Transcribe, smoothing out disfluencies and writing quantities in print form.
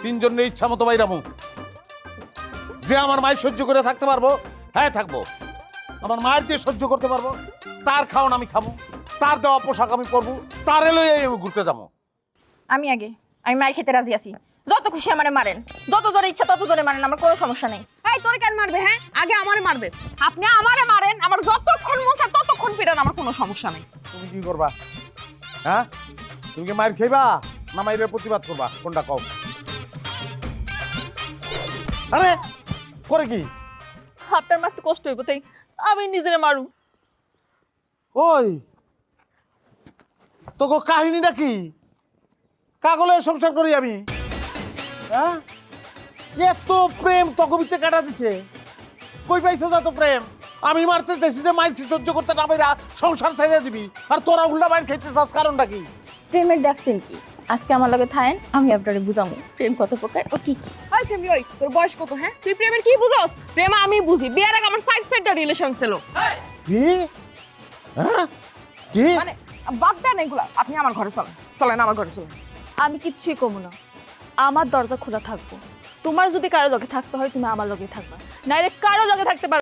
তিনজনের ইচ্ছা মতো বাইরামু। যে আমার মায়ের সহ্য করে থাকতে পারবো, হ্যাঁ থাকবো। আমার মায়ের যে সহ্য করতে পারবো, তার খাওয়ান আমি খাবো, তার দেওয়া পোশাক আমি পরবো, তার এলোই আমি ঘুরতে যাবো। আমি মায়ের খেতে রাজি আছি। যত খুশি আমারে মারেন, যত জোরে ইচ্ছা তত জোরে মারেন, আমার কোনো সমস্যা নেই। এই তোরে কেন মারবে? হ্যাঁ, আগে আমারে মারবে। আপনি আমারে মারেন, আমার যতক্ষণ মন চায় ততক্ষণ পিটান, আমার কোনো সমস্যা নেই। তুমি কি করবা? হ্যাঁ, তুমি কি মায়ের খাইবা না মায়ের প্রতিবাদ করবা? কোনটা কও? আরে করে কি? আপনার মারতে কষ্ট হইব, তাই আমি নিজেরে মারু। ওই তোকে কাহিনীটা কি? কাগলে সংসার করি আমি? হ্যাঁ, এত প্রেম তকবিতে কাটা দিছে, কই পাইছো যত প্রেম? আমি মারতে চাইছি যে মাইর সহ্য করতে না পাইরা সংসার ছেড়ে দিবি, আর তোরা উল্টা মাইর খেতে চাস, কারণটা কি? প্রেমের ডাকছেন কি? আজকে আমার লগে থাকেন, আমি আপনারে বুঝামু প্রেম কত প্রকার ও কি কি। ওই সেমনি, ওই তোর বয়স কত? হ্যাঁ, তুই প্রেমের কি বুঝোস? প্রেম আমি বুঝি। বিয়ের আগে আমার সাইড রিলেশন ছিল। কি? হ্যাঁ কি? মানে বাদ দেন এগুলা, আপনি আমার ঘরে চলেন, চলেন আমার ঘরে চলেন। আমি কিচ্ছুই কমু না, আমার দরজা খোলা থাকবো। তোমার যদি কারো লগে থাকতে হয় তুমি আমার লগে থাকবা, নাইলে কারো লগে থাকতে পারবে।